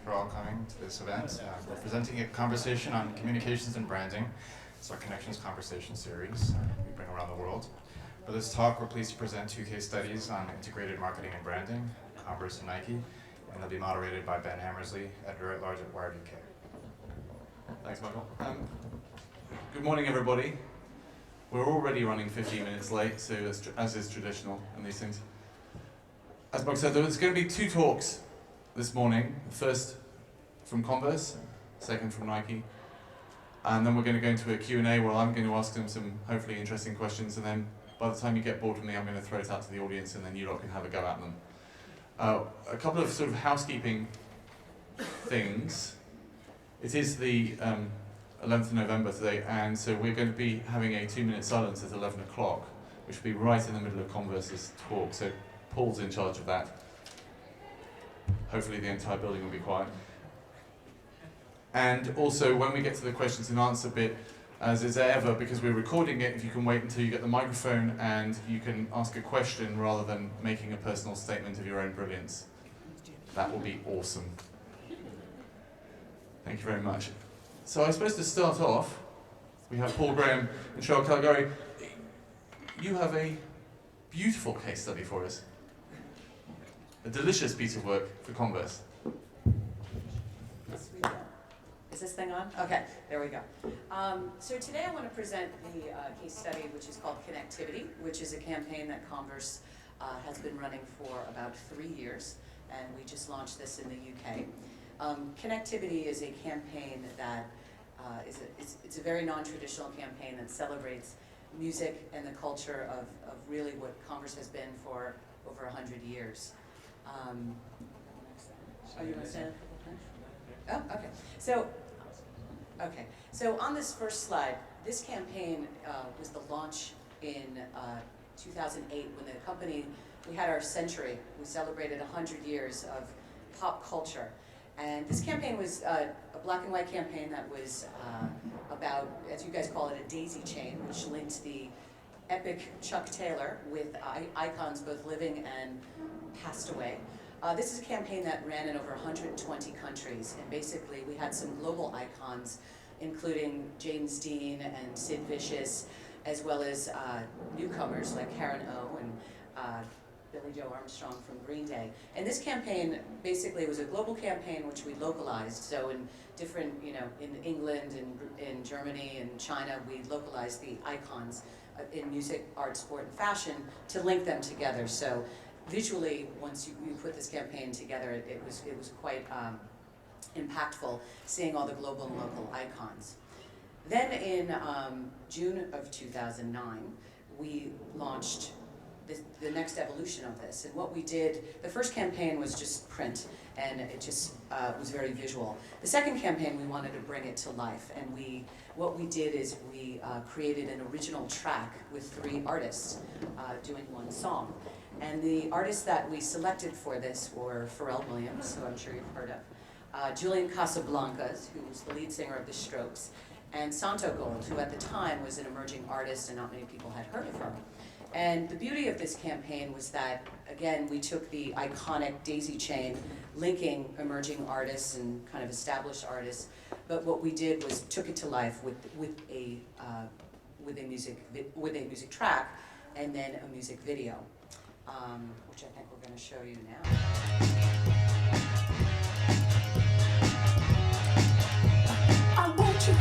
for all coming to this event. We're presenting a conversation on communications and branding. It's our Connections Conversation series we bring around the world. For this talk, we're pleased to present 2 case studies on integrated marketing and branding, Converse and Nike, and they'll be moderated by Ben Hammersley, editor-at-large at Wired UK. Thanks, Michael. Good morning, everybody. We're already running 15 minutes late, so as is traditional in these things. As Michael said, there's going to be 2 talks this morning. First from Converse, second from Nike. And then we're going to go into a Q&A where I'm going to ask them some hopefully interesting questions, and then by the time you get bored with me, I'm going to throw it out to the audience, and then you lot can have a go at them. A couple of sort of housekeeping things. It is the 11th of November today, and so we're going to be having a 2-minute silence at 11 o'clock, which will be right in the middle of Converse's talk, so Paul's in charge of that. Hopefully the entire building will be quiet. And also, when we get to the questions and answer bit, as is ever, because we're recording it, if you can wait until you get the microphone and you can ask a question rather than making a personal statement of your own brilliance. That will be awesome. Thank you very much. So I suppose to start off, we have Paul Graham and Cheryl Caligari. You have a beautiful case study for us. A delicious piece of work for Converse. Yes, we do. Is this thing on? Okay, there we go. So today I want to present the case study, which is called Connectivity, which is a campaign that Converse has been running for about 3 years, and we just launched this in the UK. Connectivity is a campaign that it's a very non-traditional campaign that celebrates music and the culture of really what Converse has been for over 100 years. You want to stand a couple times? Oh, okay. So on this first slide, this campaign was the launch in 2008 when the company, we had our century. We celebrated 100 years of pop culture. And this campaign was a black and white campaign that was about, as you guys call it, a daisy chain, which linked the epic Chuck Taylor with icons both living and passed away. This is a campaign that ran in over 120 countries, and basically we had some global icons, including James Dean and Sid Vicious, as well as newcomers like Karen O and Billy Joe Armstrong from Green Day. And this campaign basically was a global campaign which we localized. So in different, in England and in Germany and China, we localized the icons in music, art, sport, and fashion to link them together. So visually, once you put this campaign together, it was quite impactful, seeing all the global and local icons. Then in June of 2009, we launched the next evolution of this. And what we did, the first campaign was just print, and it just was very visual. The second campaign, we wanted to bring it to life, and what we did is we created an original track with 3 artists doing one song. And the artists that we selected for this were Pharrell Williams, who I'm sure you've heard of, Julian Casablancas, who was the lead singer of The Strokes, and Santo Gold, who at the time was an emerging artist and not many people had heard of her. And the beauty of this campaign was that, again, we took the iconic daisy chain, linking emerging artists and kind of established artists, but what we did was took it to life with a music track and then a music video, which I think we're going to show you now. I want you.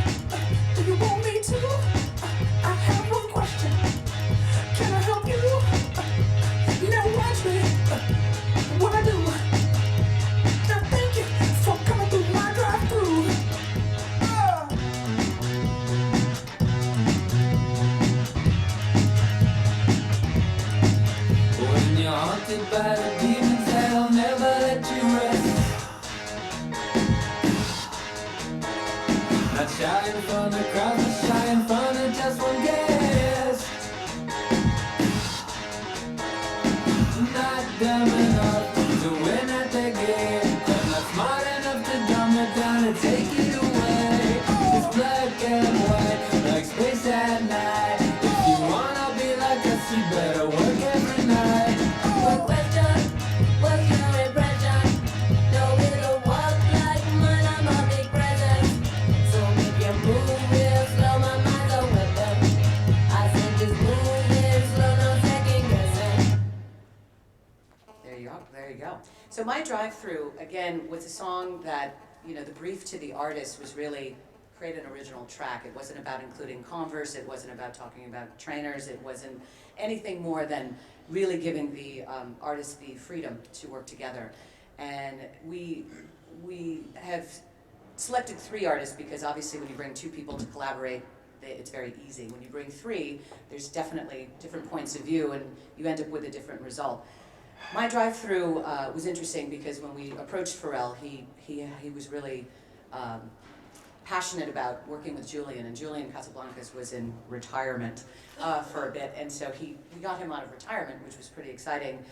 Do you want me to? I have one question. Can I help you? Now watch me. What I do. Now thank you for coming through my drive-thru. When you're haunted by the demons that'll never let you rest. Not shy in front of crowds, but shy in front of just one guest. Not dumb enough to win at the game, but not smart enough to dumb it down and take it away. It's black and white, like space at night. If you wanna be like us, you better work every night. What question? What's your impression? No, it'll walk like So my drive-through, again, was a song that, you know, the brief to the artist was really create an original track. It wasn't about including Converse, it wasn't about talking about trainers, it wasn't anything more than really giving the artist the freedom to work together. And we have selected 3 artists because obviously when you bring 2 people to collaborate, it's very easy. When you bring 3, there's definitely different points of view and you end up with a different result. My drive-through was interesting because when we approached Pharrell, he was really passionate about working with Julian, and Julian Casablancas was in retirement for a bit, and so we got him out of retirement, which was pretty exciting.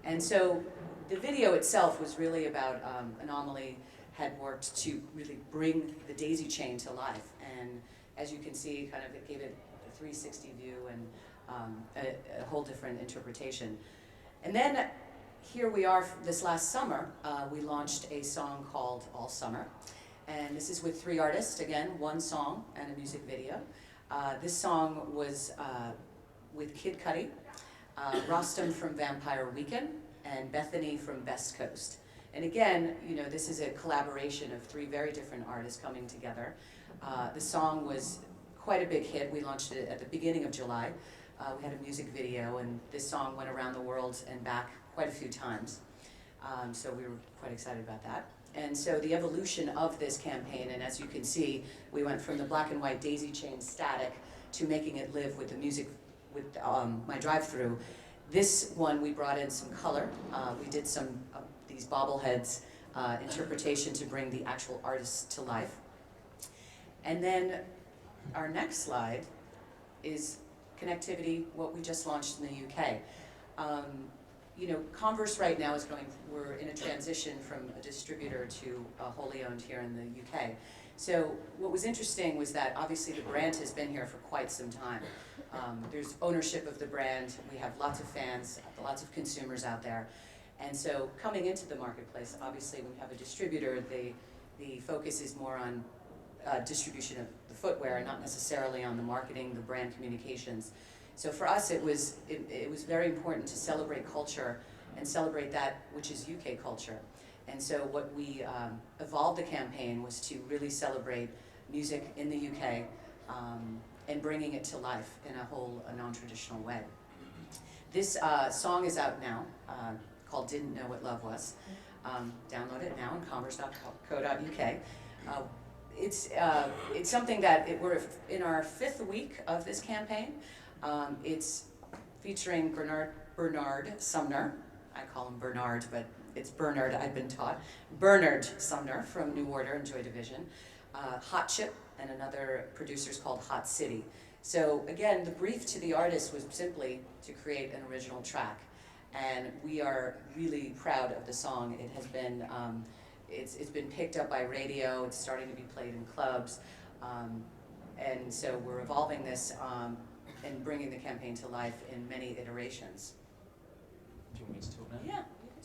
And so the video itself was really about Anomaly had worked to really bring the daisy chain to life, and as you can see, kind of it gave it a 360 view and a whole different interpretation. And then here we are this last summer, we launched a song called All Summer. And this is with 3 artists, again, 1 song and a music video. This song was with Kid Cudi, Rostam from Vampire Weekend, and Bethany from Best Coast. And again, you know, this is a collaboration of 3 very different artists coming together. The song was quite a big hit. We launched it at the beginning of July. We had a music video, and this song went around the world and back quite a few times. So we were quite excited about that. And so the evolution of this campaign, and as you can see, we went from the black and white daisy chain static to making it live with the music, with my drive-through. This one, we brought in some color. We did some of these bobbleheads interpretation to bring the actual artists to life. And then our next slide is connectivity, what we just launched in the UK. You know, Converse right now we're in a transition from a distributor to wholly owned here in the UK. So what was interesting was that obviously the brand has been here for quite some time. There's ownership of the brand, we have lots of fans, lots of consumers out there. And so coming into the marketplace, obviously when we have a distributor, the focus is more on distribution of the footwear, not necessarily on the marketing, the brand communications. So for us, it was very important to celebrate culture and celebrate that which is UK culture. And so what we evolved the campaign was to really celebrate music in the UK and bringing it to life in a non-traditional way. This song is out now, called Didn't Know What Love Was. Download it now on converse.co.uk. It's something that we're in our 5th week of this campaign. It's featuring Bernard Sumner. I call him Bernard, but it's Bernard, I've been taught. Bernard Sumner from New Order and Joy Division. Hot Chip and another producer's called Hot City. So again, the brief to the artist was simply to create an original track. And we are really proud of the song. It has been, it's been picked up by radio, it's starting to be played in clubs. And so we're evolving this and bringing the campaign to life in many iterations. Do you want me to talk now? Yeah, you can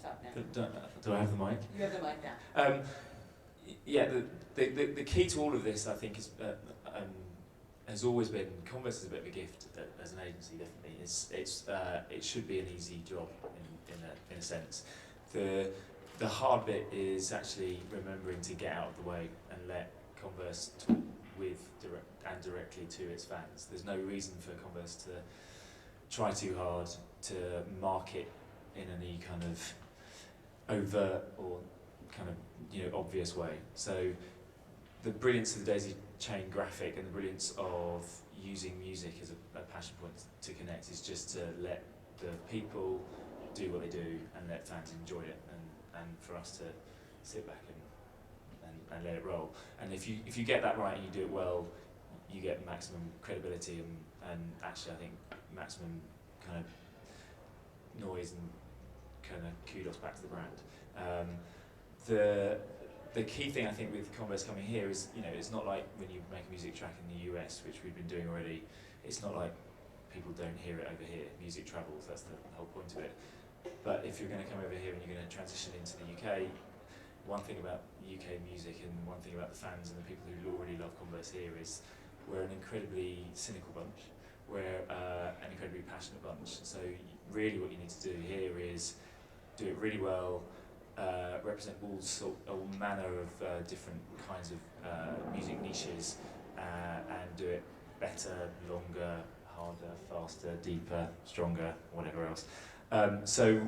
talk now. Do I have the mic? You have the mic now. Yeah, the key to all of this, I think, is has always been, Converse is a bit of a gift as an agency, definitely. It should be an easy job in a sense. The hard bit is actually remembering to get out of the way and let Converse talk with directly to its fans. There's no reason for Converse to try too hard to market in any kind of overt or kind of obvious way. So the brilliance of the daisy chain graphic and the brilliance of using music as a passion point to connect is just to let the people do what they do and let fans enjoy it, and for us to sit back and let it roll. And if you get that right and you do it well, you get maximum credibility and actually I think maximum kind of noise and kind of kudos back to the brand. The key thing I think with Converse coming here is, it's not like when you make a music track in the US, which we've been doing already, it's not like people don't hear it over here. Music travels, that's the whole point of it. But if you're going to come over here and you're going to transition into the UK, one thing about UK music and one thing about the fans and the people who already love Converse here is we're an incredibly cynical bunch. We're an incredibly passionate bunch. So really what you need to do here is do it really well, represent all manner of different kinds of music niches and do it better, longer, harder, faster, deeper, stronger, whatever else. So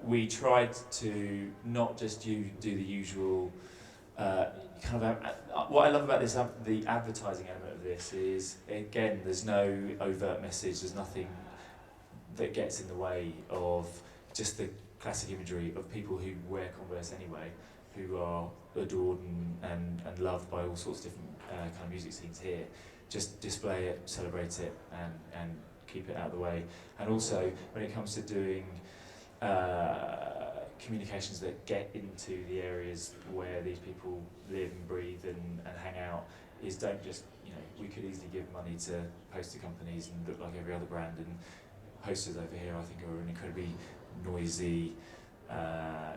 we tried to not just do the usual what I love about this, the advertising element of this is, again, there's no overt message, there's nothing that gets in the way of just the classic imagery of people who wear Converse anyway, who are adored and loved by all sorts of different kind of music scenes here. Just display it, celebrate it, and keep it out of the way. And also, when it comes to doing communications that get into the areas where these people live and breathe and hang out, is don't just, we could easily give money to poster companies and look like every other brand, and posters over here I think are an incredibly noisy,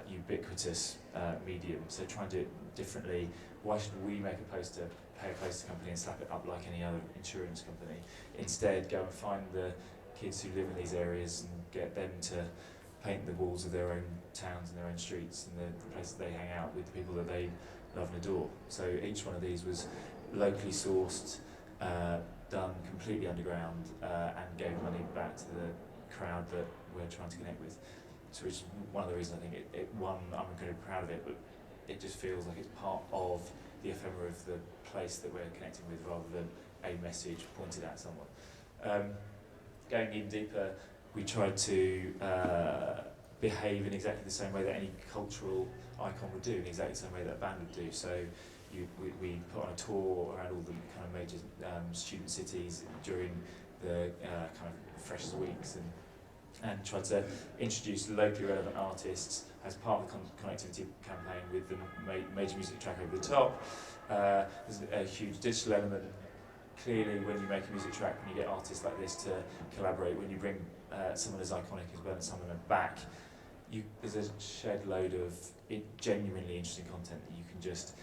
ubiquitous medium. So try and do it differently. Why should we make a poster, pay a poster company and slap it up like any other insurance company? Instead, go and find the kids who live in these areas and get them to paint the walls of their own towns and their own streets and the places they hang out with the people that they love and adore. So each one of these was locally sourced, done completely underground, and gave money back to the crowd that we're trying to connect with. So it's one of the reasons I think I'm incredibly proud of it, but it just feels like it's part of the ephemera of the place that we're connecting with, rather than a message pointed at someone. Going even deeper, we tried to behave in exactly the same way that any cultural icon would do, in exactly the same way that a band would do. So we put on a tour around all the kind of major student cities during the kind of freshers weeks, and tried to introduce locally relevant artists as part of the connectivity campaign with the major music track over the top. There's a huge digital element. Clearly, when you make a music track, when you get artists like this to collaborate, when you bring someone as iconic as Bernard Summerman back, there's a shed load of genuinely interesting content that you can just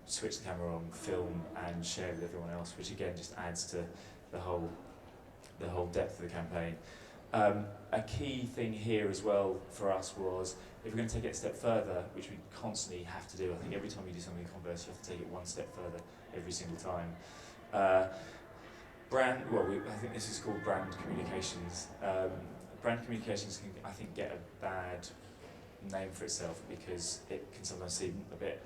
switch the camera on, film, and share with everyone else, which again just adds to the whole depth of the campaign. A key thing here as well for us was, if we're going to take it a step further, which we constantly have to do, I think every time you do something in Converse, you have to take it one step further every single time. I think this is called brand communications. Brand communications can, I think, get a bad name for itself because it can sometimes seem a bit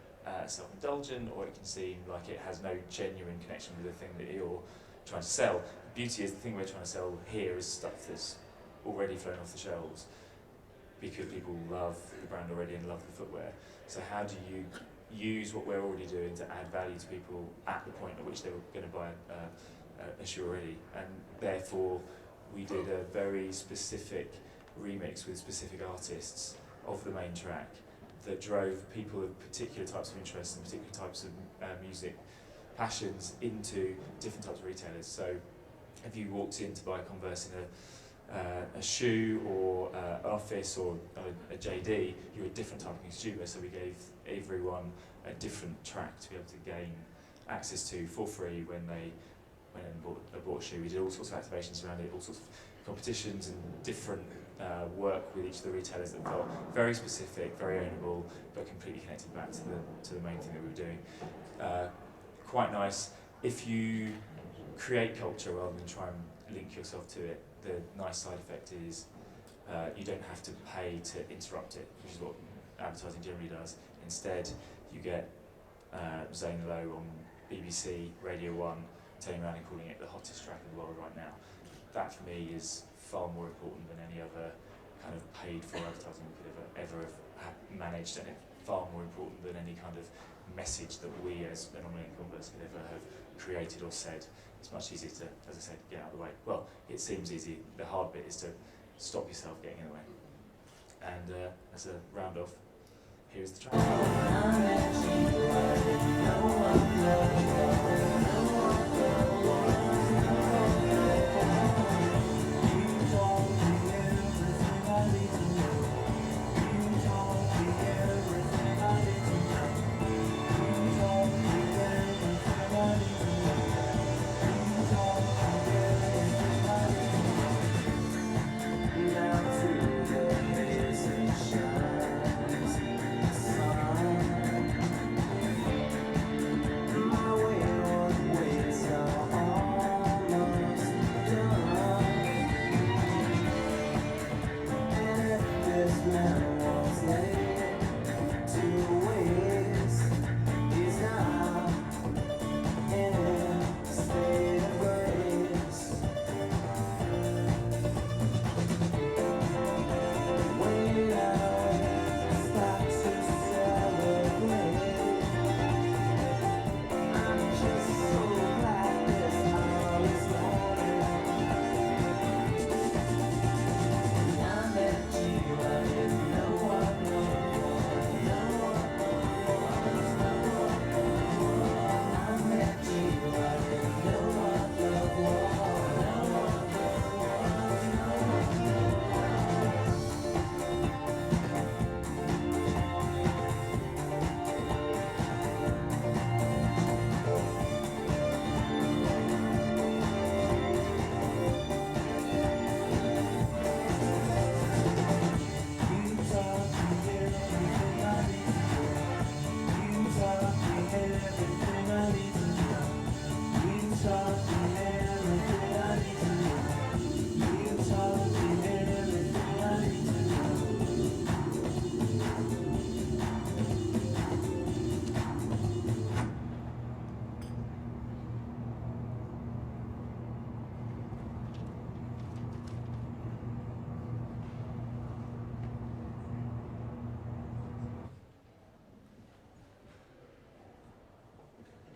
self-indulgent, or it can seem like it has no genuine connection with the thing that you're trying to sell. The beauty is the thing we're trying to sell here is stuff that's already flown off the shelves because people love the brand already and love the footwear. So how do you use what we're already doing to add value to people at the point at which they were going to buy a shoe already? And therefore, we did a very specific remix with specific artists of the main track that drove people of particular types of interests and particular types of music passions into different types of retailers. So if you walked in to buy Converse in a shoe or an office or a JD, you're a different type of consumer. So we gave everyone a different track to be able to gain access to for free when they went and bought a shoe. We did all sorts of activations around it, all sorts of competitions and different work with each of the retailers that felt very specific, very ownable, but completely connected back to the main thing that we were doing. Quite nice. If you create culture rather than try and link yourself to it, the nice side effect is you don't have to pay to interrupt it, which is what advertising generally does. Instead, you get Zane Lowe on BBC, Radio 1, turning around and calling it the hottest track in the world right now. That for me is far more important than any other kind of paid for advertising we could ever have managed, and it's far more important than any kind of message that we as Anomaly and Converse could ever have created or said. It's much easier to, as I said, get out of the way. Well, it seems easy. The hard bit is to stop yourself getting in the way. And as a round off, here's the track.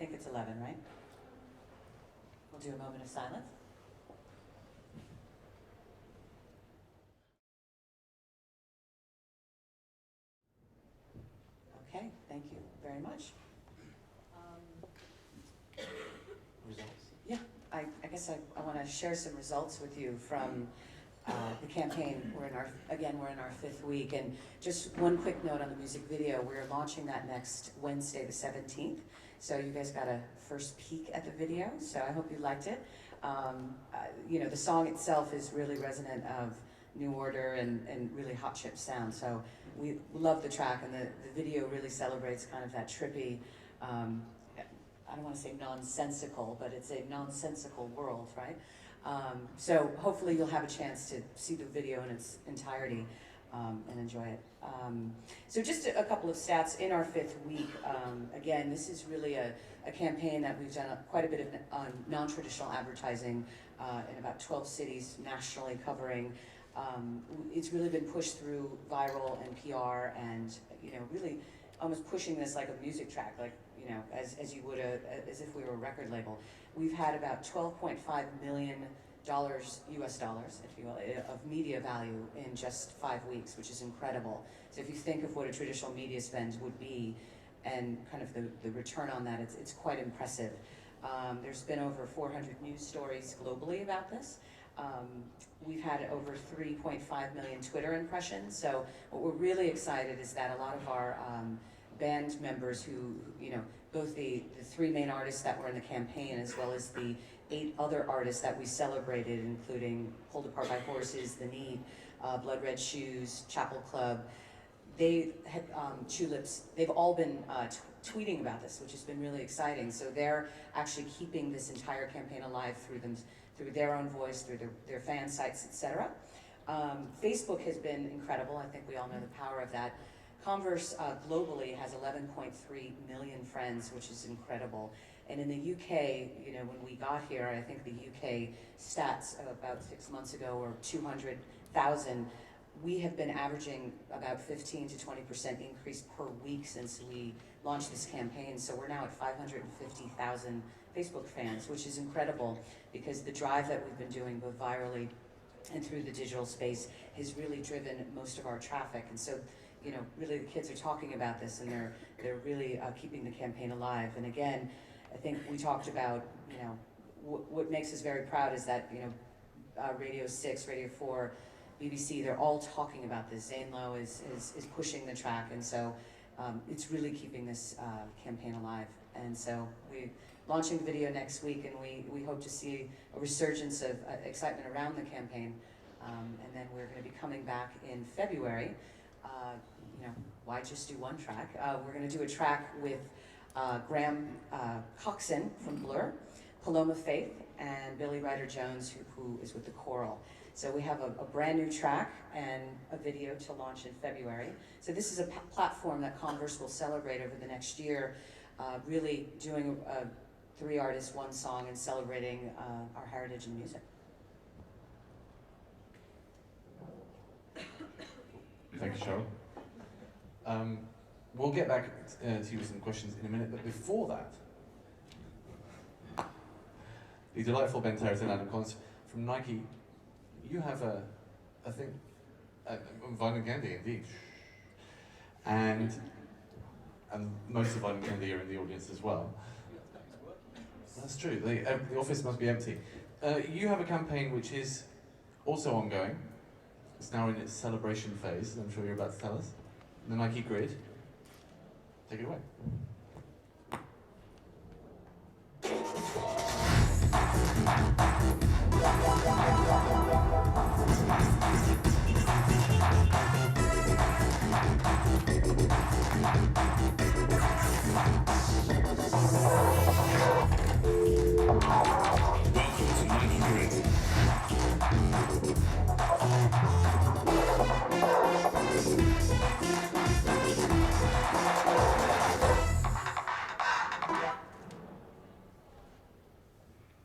think it's 11, right? We'll do a moment of silence. Okay, thank you very much. Results. Yeah, I guess I want to share some results with you from the campaign. We're in our 5th week, and just one quick note on the music video. We're launching that next Wednesday, the 17th. So you guys got a first peek at the video. So I hope you liked it. You know, the song itself is really resonant of New Order and really hot chip sound. So we love the track, and the video really celebrates kind of that trippy. I don't want to say nonsensical, but it's a nonsensical world, right? So hopefully you'll have a chance to see the video in its entirety and enjoy it. So just a couple of stats in our 5th week. Again, this is really a campaign that we've done quite a bit of non-traditional advertising in about 12 cities nationally covering. It's really been pushed through viral and PR, and really almost pushing this like a music track, like as you would as if we were a record label. We've had about $12.5 million US dollars, if you will, of media value in just 5 weeks, which is incredible. So if you think of what a traditional media spend would be, and kind of the return on that, it's quite impressive. There's been over 400 news stories globally about this. We've had over 3.5 million Twitter impressions. So what we're really excited is that a lot of our band members who, both the 3 main artists that were in the campaign, as well as the 8 other artists that we celebrated, including Pulled Apart by Horses, The Need, Blood Red Shoes, Chapel Club, they had Tulips, they've all been tweeting about this, which has been really exciting. So they're actually keeping this entire campaign alive through their own voice, through their fan sites, etc. Facebook has been incredible. I think we all know the power of that. Converse globally has 11.3 million friends, which is incredible. And in the UK, when we got here, I think the UK stats about 6 months ago were 200,000. We have been averaging about 15 to 20% increase per week since we launched this campaign. So we're now at 550,000 Facebook fans, which is incredible because the drive that we've been doing both virally and through the digital space has really driven most of our traffic. And so, really the kids are talking about this, and they're really keeping the campaign alive. And again, I think we talked about, what makes us very proud is that, Radio 6, Radio 4, BBC, they're all talking about this. Zane Lowe is pushing the track, and so it's really keeping this campaign alive. And so we're launching the video next week, and we hope to see a resurgence of excitement around the campaign. And then we're going to be coming back in February. Why just do one track? We're going to do a track with Graham Coxon from Blur, Paloma Faith, and Billy Ryder-Jones, who is with the Choral. So we have a brand new track and a video to launch in February. So this is a platform that Converse will celebrate over the next year, really doing 3 artists, 1 song, and celebrating our heritage in music. Thank you, Cheryl. We'll get back to you with some questions in a minute, but before that, the delightful Ben Terrace and Adam Collins from Nike, you have a thing, Wieden+Kennedy indeed, and most of Wieden+Kennedy are in the audience as well. That's true, the office must be empty. You have a campaign which is also ongoing. It's now in its celebration phase, I'm sure you're about to tell us. The Nike Grid. Take it away. Welcome to Nike Grid.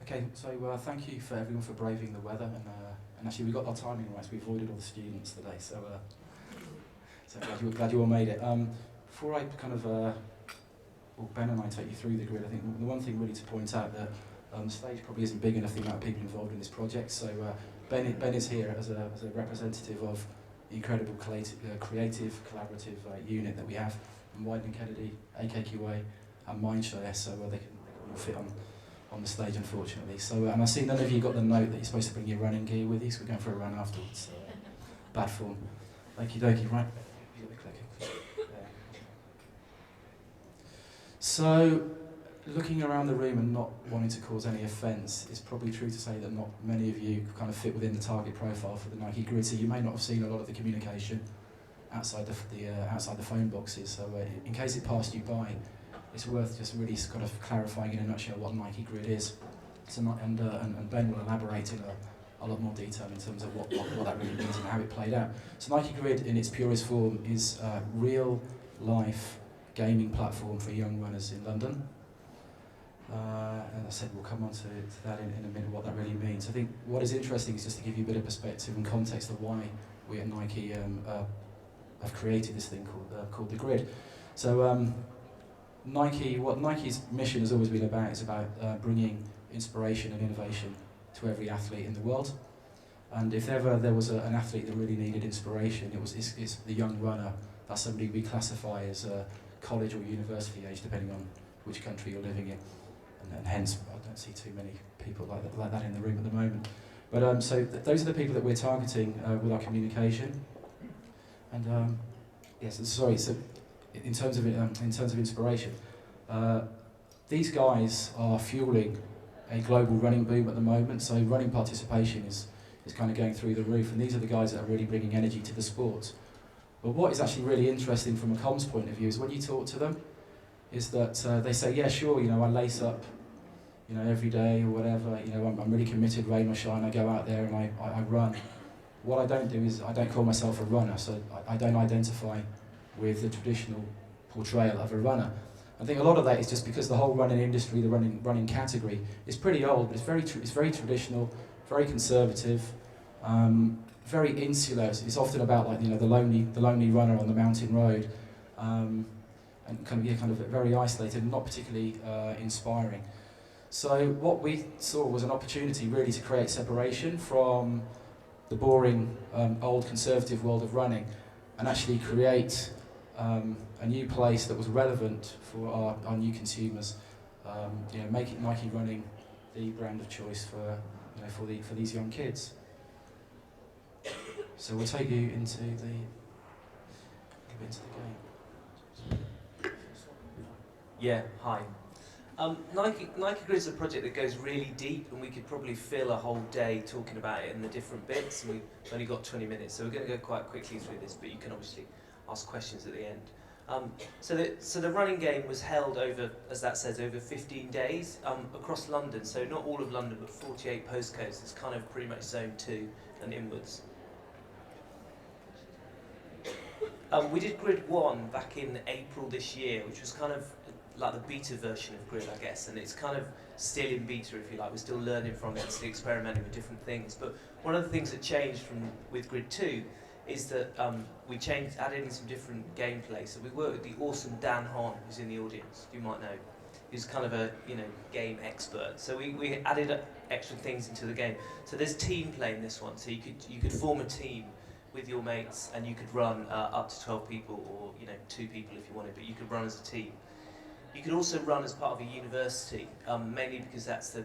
Okay, so thank you for everyone for braving the weather, and actually we got our timing right, so we avoided all the students today, so glad you all made it. Before I kind of well, Ben and I take you through the grid, I think the one thing really to point out that the stage probably isn't big enough for the amount of people involved in this project. So Ben is here as a representative of the incredible creative, collaborative unit that we have from Wieden+Kennedy, AKQA, and Mindshare. So they can all fit on the stage, unfortunately. So and I see none of you got the note that you're supposed to bring your running gear with you, so we're going for a run afterwards. So, bad form. Okie dokie, right? So, looking around the room and not wanting to cause any offence, it's probably true to say that not many of you kind of fit within the target profile for the Nike Grid, so you may not have seen a lot of the communication outside the phone boxes. So, in case it passed you by, it's worth just really kind of clarifying in a nutshell what Nike Grid is. So, and Ben will elaborate in a lot more detail in terms of what that really means and how it played out. So, Nike Grid, in its purest form, is a real-life gaming platform for young runners in London. And I said we'll come on to that in a minute, what that really means. I think what is interesting is just to give you a bit of perspective and context of why we at Nike have created this thing called the Grid. So what Nike's mission has always been about is about bringing inspiration and innovation to every athlete in the world. And if ever there was an athlete that really needed inspiration, it's the young runner. That's somebody we classify as college or university age, depending on which country you're living in. And hence, I don't see too many people like that in the room at the moment. But so those are the people that we're targeting with our communication. And yes, sorry. So in terms of inspiration, these guys are fueling a global running boom at the moment. So running participation is kind of going through the roof, and these are the guys that are really bringing energy to the sport. But what is actually really interesting from a comms point of view is when you talk to them, is that they say, yeah, sure, I lace up, every day or whatever, I'm really committed, rain or shine, I go out there and I run. What I don't do is I don't call myself a runner, so I don't identify with the traditional portrayal of a runner. I think a lot of that is just because the whole running industry, the running category, is pretty old, but it's very traditional, very conservative, very insular. It's often about the lonely runner on the mountain road, and kind of very isolated and not particularly inspiring. So what we saw was an opportunity really to create separation from the boring old conservative world of running, and actually create a new place that was relevant for our new consumers. Making Nike running the brand of choice for these young kids. So we'll take you into the game. Yeah, hi. Nike Grid is a project that goes really deep, and we could probably fill a whole day talking about it in the different bits, and we've only got 20 minutes, so we're going to go quite quickly through this, but you can obviously ask questions at the end. So the running game was held over, as that says, over 15 days across London, so not all of London, but 48 postcodes. It's kind of pretty much zone 2 and inwards. We did Grid 1 back in April this year, which was kind of like the beta version of Grid, I guess, and it's kind of still in beta, if you like. We're still learning from it, still experimenting with different things. But one of the things that changed with Grid 2 is that we added in some different gameplay. So we worked with the awesome Dan Hon, who's in the audience, you might know. He's kind of a game expert. So we added extra things into the game. So there's team play in this one. So you could form a team with your mates, and you could run up to 12 people, or 2 people if you wanted, but you could run as a team. You could also run as part of a university, mainly because that's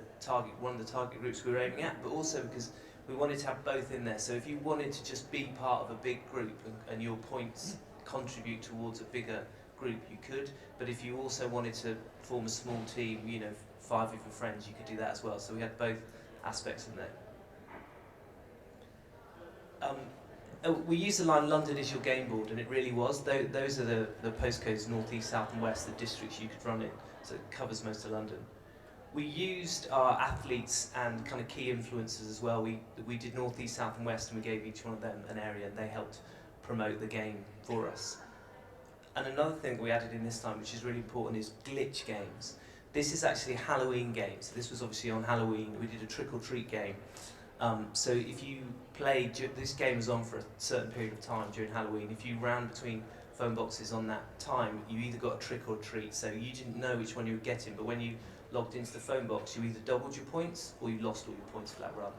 one of the target groups we were aiming at, but also because we wanted to have both in there. So if you wanted to just be part of a big group and your points contribute towards a bigger group, you could. But if you also wanted to form a small team, 5 of your friends, you could do that as well. So we had both aspects in there. We used the line, London is your game board, and it really was. Those are the postcodes, north, east, south and west, the districts you could run in, so it covers most of London. We used our athletes and kind of key influencers as well. We did north, east, south and west, and we gave each one of them an area, and they helped promote the game for us. And another thing we added in this time, which is really important, is glitch games. This is actually a Halloween game, so this was obviously on Halloween. We did a trick-or-treat game. So if you played, this game was on for a certain period of time during Halloween. If you ran between phone boxes on that time, you either got a trick or a treat, so you didn't know which one you were getting, but when you logged into the phone box, you either doubled your points or you lost all your points for that run.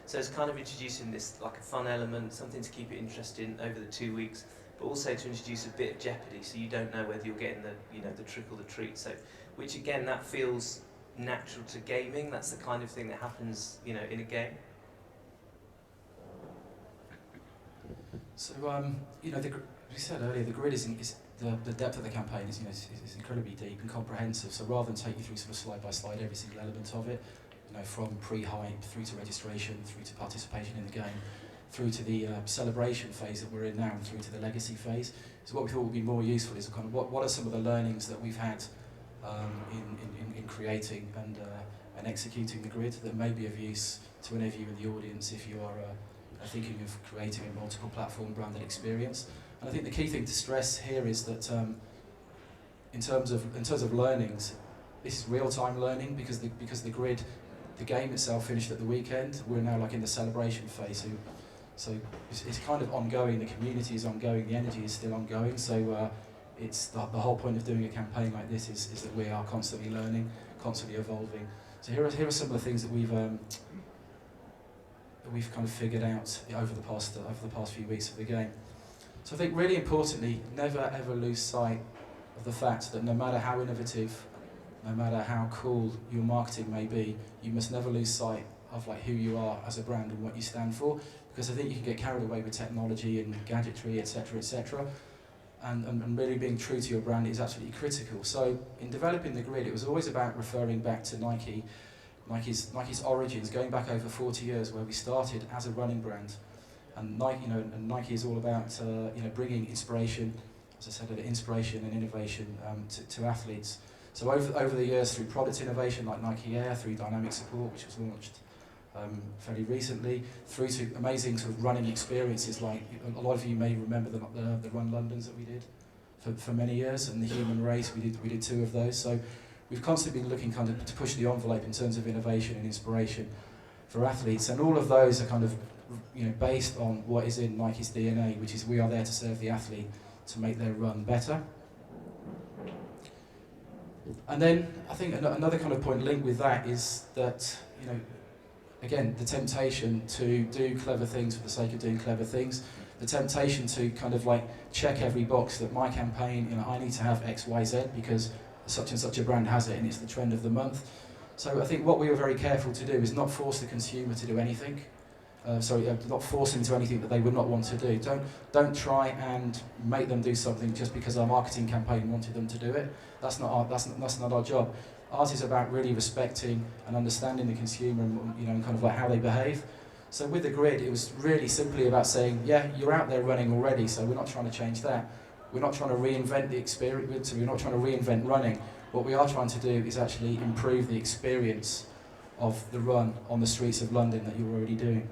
So it's kind of introducing this like a fun element, something to keep it interesting over the 2 weeks, but also to introduce a bit of jeopardy, so you don't know whether you're getting the trick or the treat. So, which again, that feels natural to gaming. That's the kind of thing that happens, in a game. So, as we said earlier, the grid is the depth of the campaign is incredibly deep and comprehensive. So rather than take you through sort of slide by slide every single element of it, from pre-hype through to registration, through to participation in the game, through to the celebration phase that we're in now, and through to the legacy phase. So what we thought would be more useful is kind of what are some of the learnings that we've had in creating and executing the grid that may be of use to any of you in the audience if you are thinking of creating a multiple platform branded experience. And I think the key thing to stress here is that in terms of learnings, this is real-time learning because the grid, the game itself finished at the weekend. We're now like in the celebration phase, so it's kind of ongoing. The community is ongoing. The energy is still ongoing. So it's the whole point of doing a campaign like this is that we are constantly learning, constantly evolving. So here are some of the things that we've kind of figured out over the past few weeks of the game. So I think really importantly, never ever lose sight of the fact that no matter how innovative, no matter how cool your marketing may be, you must never lose sight of like who you are as a brand and what you stand for, because I think you can get carried away with technology and gadgetry, etc., and really being true to your brand is absolutely critical. So in developing the grid, it was always about referring back to Nike's origins, going back over 40 years, where we started as a running brand, and Nike is all about bringing inspiration, as I said, inspiration and innovation to athletes. So over the years, through product innovation like Nike Air, through dynamic support, which was launched fairly recently, through to amazing sort of running experiences, like a lot of you may remember the Run Londons that we did for many years, and the Human Race, we did 2 of those. So we've constantly been looking kind of to push the envelope in terms of innovation and inspiration for athletes, and all of those are kind of based on what is in Nike's DNA, which is we are there to serve the athlete to make their run better. And then I think another kind of point linked with that is that, again, the temptation to do clever things for the sake of doing clever things, the temptation to kind of like check every box that my campaign, I need to have X, Y, Z because such and such a brand has it and it's the trend of the month. So I think what we were very careful to do is not force the consumer to do anything. Not force them to anything that they would not want to do. Don't try and make them do something just because our marketing campaign wanted them to do it. That's not our job. Ours is about really respecting and understanding the consumer and kind of like how they behave. So with the grid, it was really simply about saying, yeah, you're out there running already, so we're not trying to change that. We're not trying to reinvent the experience. We're not trying to reinvent running. What we are trying to do is actually improve the experience of the run on the streets of London that you're already doing.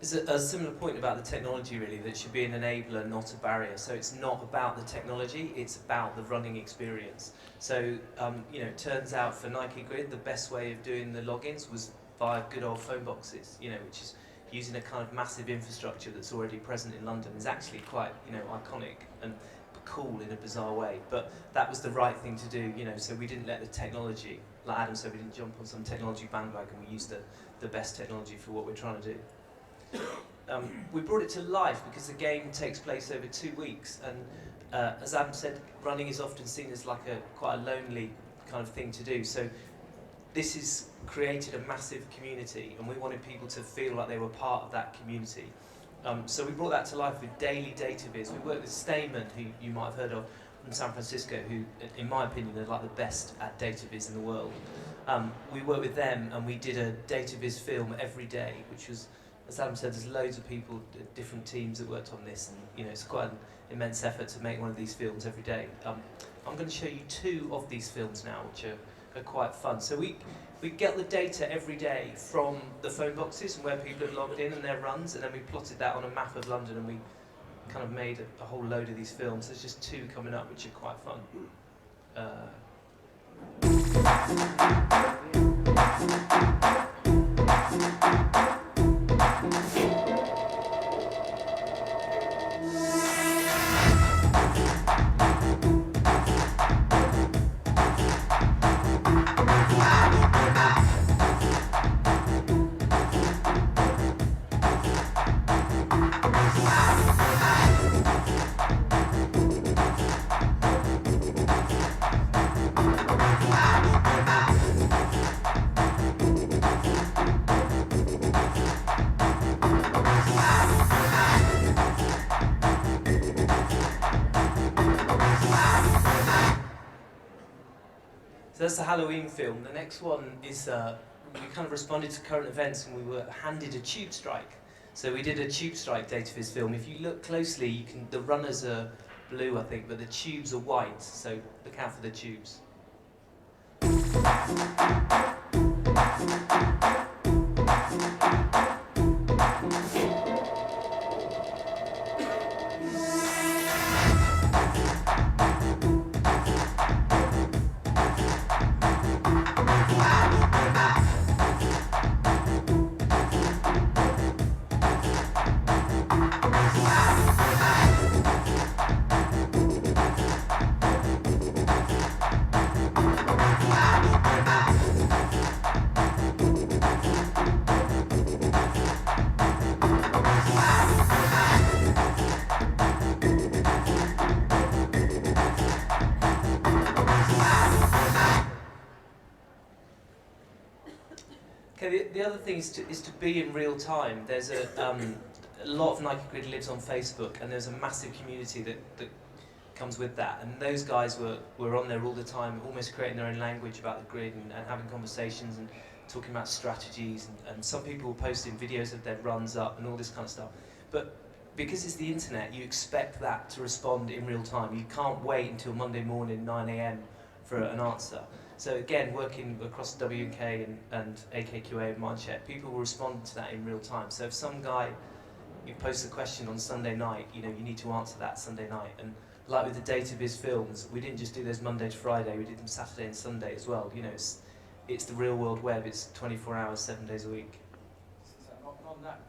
There's a similar point about the technology, really, that it should be an enabler, not a barrier. So it's not about the technology, it's about the running experience. So, it turns out for Nike Grid, the best way of doing the logins was via good old phone boxes, which is using a kind of massive infrastructure that's already present in London. Is actually quite, iconic and cool in a bizarre way. But that was the right thing to do, so we didn't let the technology, like Adam said, we didn't jump on some technology bandwagon, we used the best technology for what we're trying to do. We brought it to life because the game takes place over 2 weeks, and as Adam said, running is often seen as like quite a lonely kind of thing to do. So this has created a massive community, and we wanted people to feel like they were part of that community. So we brought that to life with daily data viz. We worked with Stamen, who you might have heard of from San Francisco, who, in my opinion, are like the best at data viz in the world. We worked with them, and we did a data viz film every day, which was, as Adam said, there's loads of people, different teams that worked on this, and it's quite an immense effort to make one of these films every day. I'm going to show you 2 of these films now, which are quite fun. So we get the data every day from the phone boxes and where people have logged in and their runs, and then we plotted that on a map of London, and we kind of made a whole load of these films. There's just 2 coming up, which are quite fun. So that's the Halloween film. The next one is we kind of responded to current events and we were handed a tube strike. So we did a tube strike date of his film. If you look closely, you can. The runners are blue, I think, but the tubes are white. So look out for the tubes. Okay, the other thing is to be in real time. There's a lot of Nike Grid lives on Facebook, and there's a massive community that comes with that. And those guys were on there all the time, almost creating their own language about the grid and having conversations and talking about strategies. And some people were posting videos of their runs up and all this kind of stuff. But because it's the internet, you expect that to respond in real time. You can't wait until Monday morning, 9 AM, for an answer. So again, working across WK and AKQA and Mindshare, people will respond to that in real time. So if some guy, you post a question on Sunday night, you need to answer that Sunday night. And like with the Database films, we didn't just do those Monday to Friday, we did them Saturday and Sunday as well. It's the real world web, it's 24 hours, 7 days a week.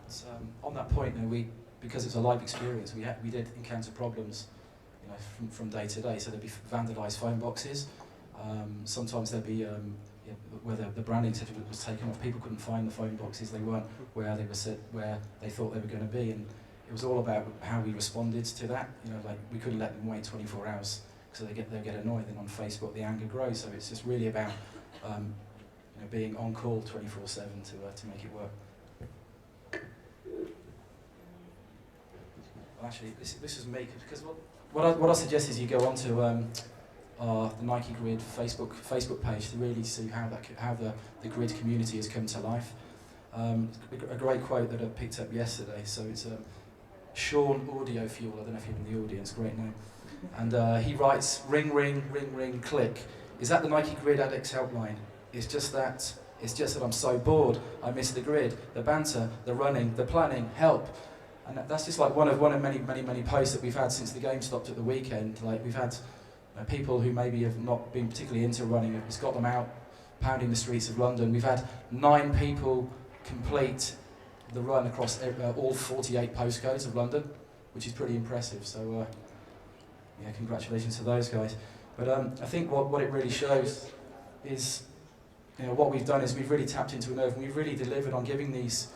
So on that point, because it's a live experience, we did encounter problems, from day to day. So there'd be vandalised phone boxes. Sometimes there'd be where the branding certificate was taken off. People couldn't find the phone boxes. They weren't where they were set, where they thought they were going to be, and it was all about how we responded to that. Like we couldn't let them wait 24 hours because they get annoyed. Then on Facebook, the anger grows. So it's just really about being on call 24/7 to make it work. Well, actually, this is me, because what I suggest is you go onto the Nike Grid Facebook page to really see how the grid community has come to life. A great quote that I picked up yesterday. So it's Sean Audio Fuel. I don't know if you're in the audience. Great name. And he writes, "Ring, ring, ring, ring, click. Is that the Nike Grid Addicts helpline? It's just that I'm so bored. I miss the grid, the banter, the running, the planning. Help." And that's just like one of many posts that we've had since the game stopped at the weekend. Like we've had people who maybe have not been particularly into running. It's got them out pounding the streets of London. We've had 9 people complete the run across all 48 postcodes of London, which is pretty impressive. So congratulations to those guys. But I think what it really shows is, what we've done is we've really tapped into a nerve, and we've really delivered on giving these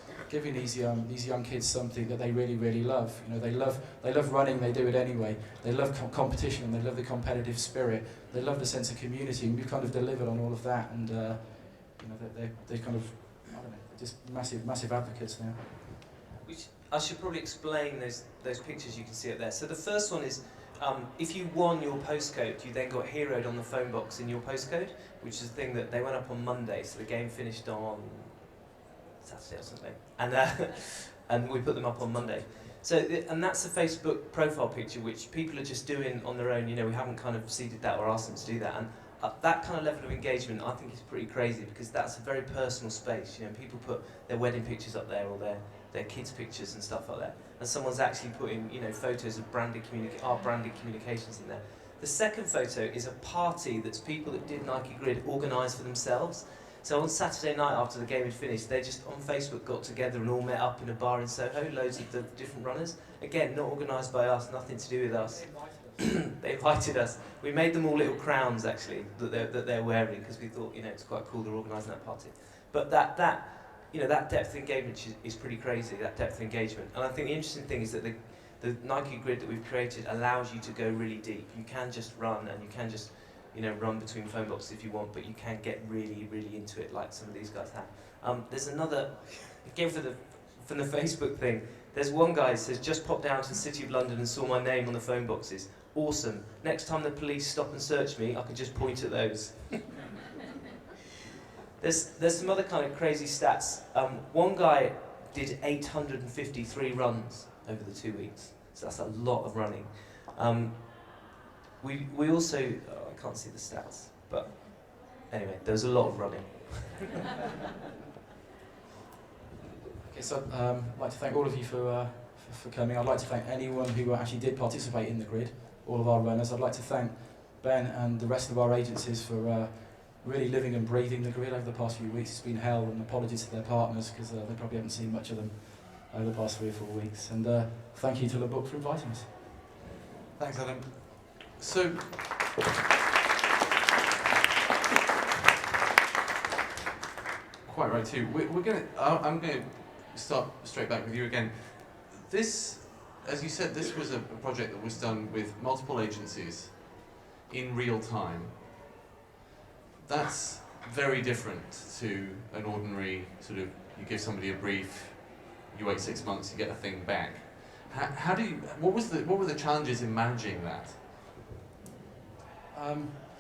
young kids something that they really love. They love running. They do it anyway. They love competition. They love the competitive spirit. They love the sense of community. And we've kind of delivered on all of that. And they're kind of, I don't know, just massive advocates now. Which I should probably explain those pictures you can see up there. So the first one is, if you won your postcode, you then got heroed on the phone box in your postcode, which is a thing that they went up on Monday. So the game finished on Saturday or something, and we put them up on Monday. So, and that's a Facebook profile picture which people are just doing on their own. We haven't kind of seeded that or asked them to do that, and that kind of level of engagement I think is pretty crazy, because that's a very personal space. People put their wedding pictures up there or their kids' pictures and stuff like that, and someone's actually putting photos of our branded communications in there. The second photo is a party that's people that did Nike Grid organised for themselves. So on Saturday night after the game had finished, they just on Facebook got together and all met up in a bar in Soho, loads of the different runners. Again, not organised by us, nothing to do with us. They invited us. We made them all little crowns actually that they're wearing, because we thought it's quite cool they're organising that party. But that depth of engagement is pretty crazy. That depth of engagement, and I think the interesting thing is that the Nike Grid that we've created allows you to go really deep. You can just run, and you can just run between phone boxes if you want, but you can get really into it like some of these guys have. There's another, again from the Facebook thing, there's one guy who says, "Just popped down to the City of London and saw my name on the phone boxes. Awesome. Next time the police stop and search me, I can just point at those." There's some other kind of crazy stats. One guy did 853 runs over the 2 weeks, so that's a lot of running. We also, I can't see the stats, but anyway, there was a lot of running. Okay, so I'd like to thank all of you for coming. I'd like to thank anyone who actually did participate in the grid, all of our runners. I'd like to thank Ben and the rest of our agencies for really living and breathing the grid over the past few weeks. It's been hell, and apologies to their partners because they probably haven't seen much of them over the past 3 or 4 weeks. And thank you to the book for inviting us. Thanks, Adam. So, quite right too. I'm going to start straight back with you again. This, as you said, this was a project that was done with multiple agencies in real time. That's very different to an ordinary sort of, you give somebody a brief, you wait 6 months, you get a thing back. What were the challenges in managing that? I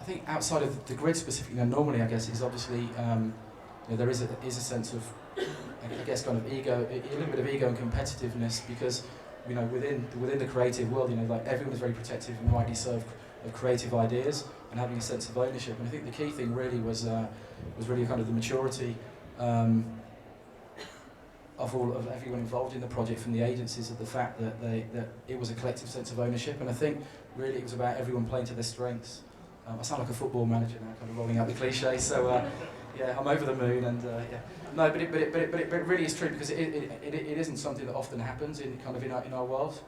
think outside of the grid specifically, normally I guess is obviously there is a sense of I guess kind of ego, a little bit of ego and competitiveness because within the creative world, like everyone is very protective and rightly so of creative ideas and having a sense of ownership. And I think the key thing really was really kind of the maturity of everyone involved in the project, from the agencies, of the fact that it was a collective sense of ownership. And I think really it was about everyone playing to their strengths. I sound like a football manager now, kind of rolling out the cliche. So yeah, I'm over the moon, and yeah. No, but it really is true because it isn't something that often happens in our world.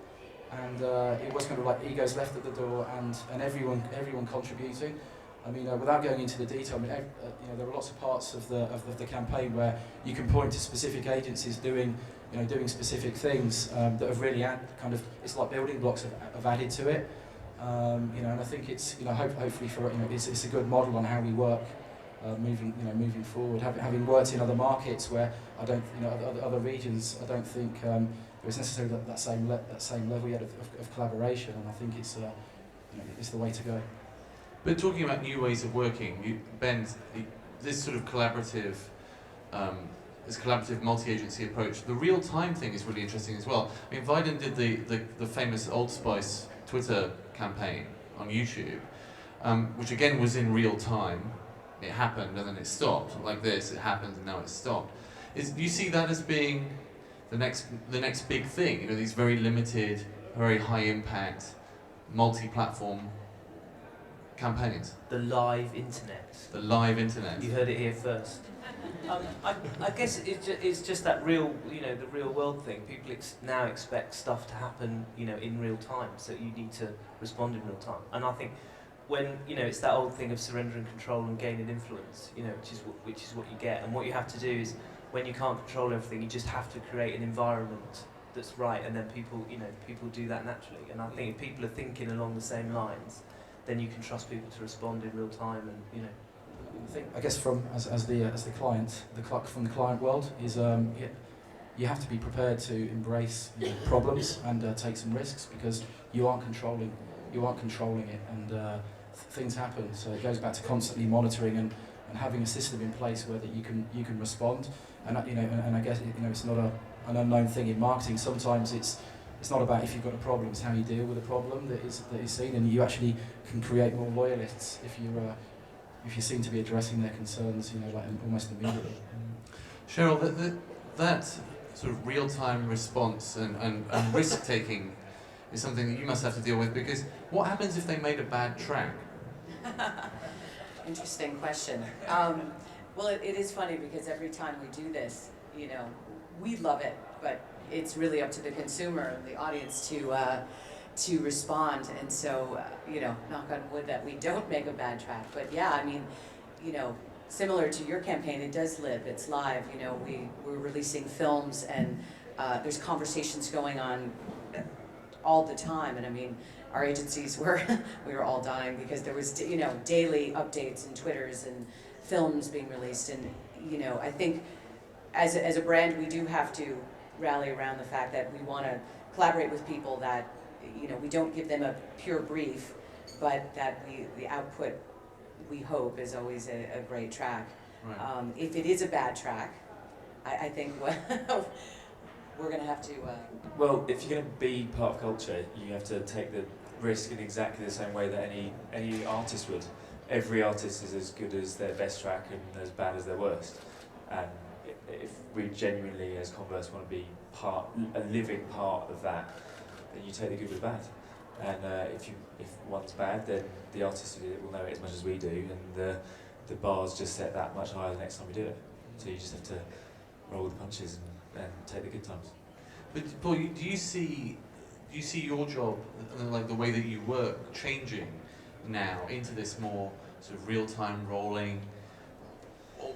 And it was kind of like egos left at the door, and everyone contributing. I mean, without going into the detail, I mean, there are lots of parts of the campaign where you can point to specific agencies doing specific things that have really it's like building blocks have added to it. And I think it's hopefully for it's a good model on how we work moving forward. Having worked in other markets where I don't other regions, I don't think there's necessarily that same level yet of collaboration, and I think it's the way to go. But talking about new ways of working, Ben, this sort of collaborative multi-agency approach, the real-time thing is really interesting as well. I mean, Wieden did the famous Old Spice Twitter campaign on YouTube, which again was in real time. It happened and then it stopped. Like this, it happened and now it's stopped. Do you see that as being the next big thing? These very limited, very high impact, multi-platform campaigns. The live internet. The live internet. You heard it here first. I guess it's just that real, the real world thing. People now expect stuff to happen, in real time. So you need to respond in real time. And I think when it's that old thing of surrendering control and gaining influence, which is what you get. And what you have to do is, when you can't control everything, you just have to create an environment that's right, and then people do that naturally. And I think if people are thinking along the same lines, then you can trust people to respond in real time, and I guess from as the client, from the client world is you have to be prepared to embrace problems and take some risks, because you aren't controlling it, and things happen. So it goes back to constantly monitoring and having a system in place where that you can respond. And and I guess it's not an unknown thing in marketing. Sometimes it's not about if you've got a problem, it's how you deal with a problem that is seen, and you actually can create more loyalists if you seem to be addressing their concerns, almost immediately. Cheryl, that sort of real-time response and risk-taking is something that you must have to deal with, because what happens if they made a bad track? Interesting question. Well, it is funny because every time we do this, we love it, but it's really up to the consumer and the audience to respond. And so, knock on wood that we don't make a bad track. But yeah, I mean, similar to your campaign, it does live. It's live. We're releasing films, and there's conversations going on all the time. And I mean, our agencies we were all dying because there was daily updates and Twitters and films being released. And I think as a brand, we do have to rally around the fact that we want to collaborate with people that we don't give them a pure brief, but that the output, we hope, is always a great track. Right. If it is a bad track, I think we're going to have to. Well, if you're going to be part of culture, you have to take the risk in exactly the same way that any artist would. Every artist is as good as their best track and as bad as their worst. And if we genuinely, as Converse, want to be a living part of that, then you take the good with the bad. And if one's bad, then the artist who did it will know it as much as we do, and the bar's just set that much higher the next time we do it. So you just have to roll with the punches and take the good times. But Paul, do you see your job, like the way that you work, changing now into this more sort of real-time rolling,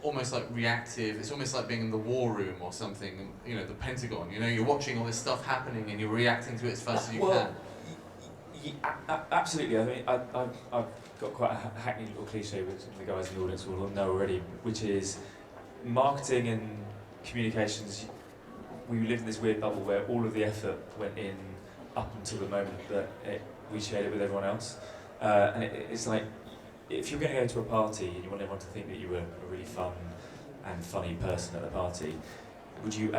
almost like reactive? It's almost like being in the war room or something. You know, the Pentagon. You know, you're watching all this stuff happening and you're reacting to it as fast as you can. Absolutely. I mean, I've got quite a hackneyed little cliche which the guys in the audience will know already, which is marketing and communications. We live in this weird bubble where all of the effort went in up until the moment that we shared it with everyone else. And it's like, if you're going to go to a party and you want everyone to think that you were a really fun and funny person at the party, would you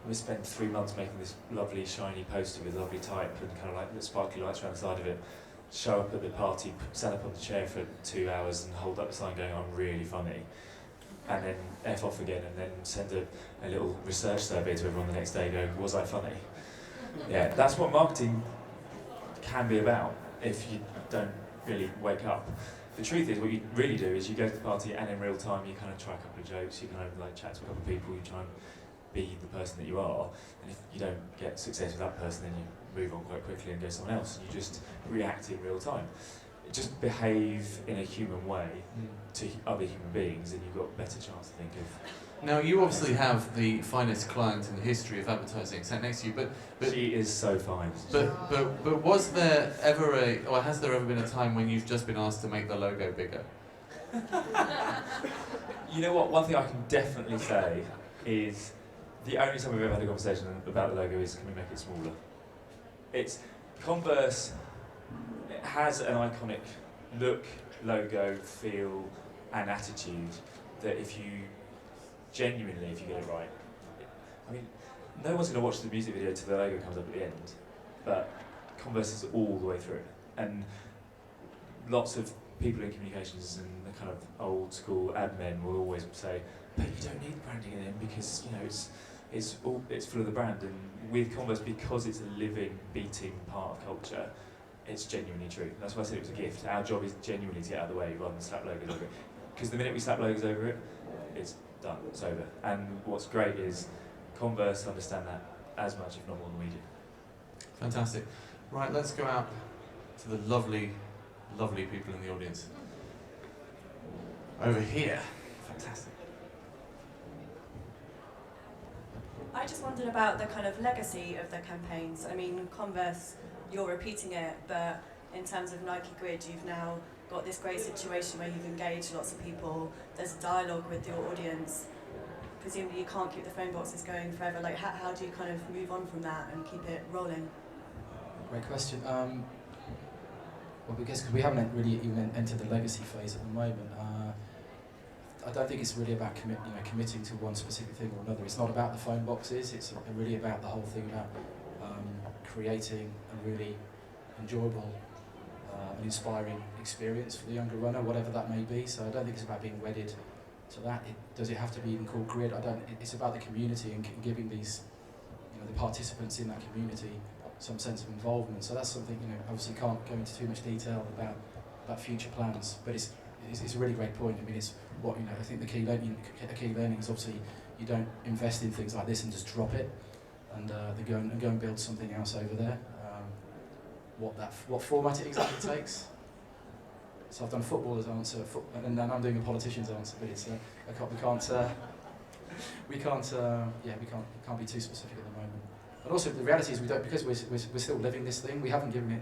we spent 3 months making this lovely shiny poster with lovely type and kind of like the sparkly lights around the side of it, show up at the party, stand up on the chair for 2 hours and hold up the sign going, I'm really funny, and then F off again and then send a little research survey to everyone the next day going, was I funny? Yeah, that's what marketing can be about if you don't really wake up. The truth is, what you really do is you go to the party and in real time you kind of try a couple of jokes, you kind of like chat to a couple of people, you try and be the person that you are, and if you don't get success with that person, then you move on quite quickly and go to someone else, and you just react in real time. Just behave in a human way to other human beings, and you've got a better chance, I think, of... Now, you obviously have the finest client in the history of advertising sat next to you, but she is so fine. But was there ever or has there ever been a time when you've just been asked to make the logo bigger? You know what? One thing I can definitely say is the only time we've ever had a conversation about the logo is, can we make it smaller? It's Converse. It has an iconic look, logo, feel, and attitude that if you get it right, I mean, no one's going to watch the music video till the logo comes up at the end, but Converse is all the way through it. And lots of people in communications and the kind of old school admin will always say, but you don't need branding in it because, you know, it's full of the brand. And with Converse, because it's a living, beating part of culture, it's genuinely true. That's why I said it was a gift. Our job is genuinely to get out of the way rather than slap logos over it. Because the minute we slap logos over it, it's done, it's over. And what's great is Converse understand that as much, if not more, than we do. Fantastic. Right, let's go out to the lovely, lovely people in the audience. Over here. Fantastic. I just wondered about the kind of legacy of the campaigns. I mean, Converse, you're repeating it, but in terms of Nike Grid, you've now got this great situation where you've engaged lots of people, there's a dialogue with your audience. Presumably you can't keep the phone boxes going forever. Like, how do you kind of move on from that and keep it rolling? Great question. Well, because we haven't really even entered the legacy phase at the moment. I don't think it's really about committing to one specific thing or another. It's not about the phone boxes. It's really about the whole thing about creating a really enjoyable and inspiring experience for the younger runner, whatever that may be. So I don't think it's about being wedded to that. Does it have to be even called Grid? It's about the community and giving these, the participants in that community some sense of involvement. So that's something, obviously can't go into too much detail about future plans, but it's a really great point. I mean, it's what, I think the key learning is obviously you don't invest in things like this and just drop it and go and build something else over there. What format it exactly takes. So I've done a footballer's answer, and then I'm doing a politician's answer, but it's we can't be too specific at the moment. But also the reality is because we're still living this thing. We haven't given it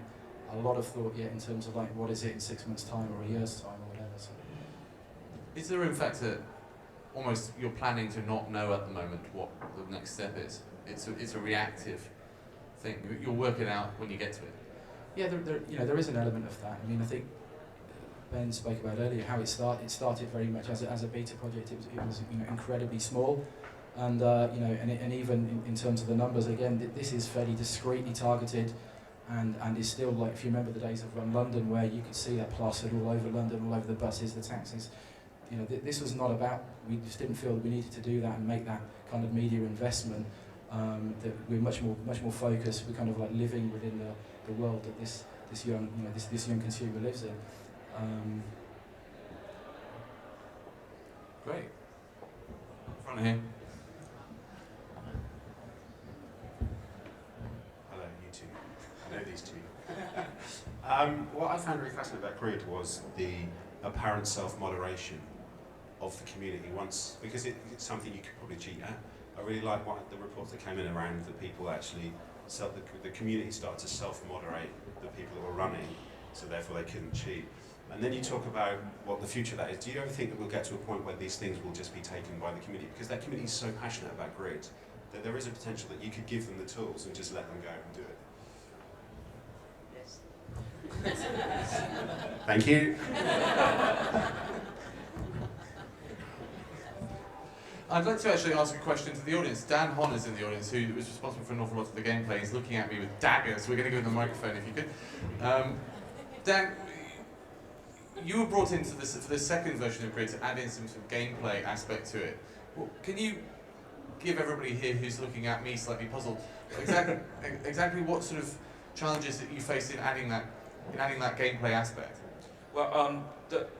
a lot of thought yet in terms of what is it in 6 months' time or a year's time or whatever. So. Is there in fact almost you're planning to not know at the moment what the next step is? It's a reactive thing. You'll work it out when you get to it. Yeah, there is an element of that. I mean, I think Ben spoke about earlier, how it started very much as a beta project. It was incredibly small, and and even in terms of the numbers, again, this is fairly discreetly targeted, and is still, like, if you remember the days of Run London, where you could see that plastered all over London, all over the buses, the taxis. This was not about. We just didn't feel that we needed to do that and make that kind of media investment. That we're much more focused. We're kind of like living within the world that this young this young consumer lives in. Great. Front here. Hello, you two. I know these two. What I found really fascinating about Grid was the apparent self-moderation of the community once, because it's something you could probably cheat at. I really like what the reports that came in around the people actually, the community started to self-moderate the people that were running, so therefore they couldn't cheat. And then you talk about what the future of that is. Do you ever think that we'll get to a point where these things will just be taken by the community? Because that community is so passionate about Grid that there is a potential that you could give them the tools and just let them go and do it. Yes. Thank you. I'd like to actually ask a question to the audience. Dan Hon is in the audience, who was responsible for an awful lot of the gameplay. He's looking at me with daggers. We're going to give him the microphone if you could. Dan, you were brought into this for the second version of Grid to add in some sort of gameplay aspect to it. Well, can you give everybody here who's looking at me slightly puzzled exactly what sort of challenges that you faced in adding that gameplay aspect? Well,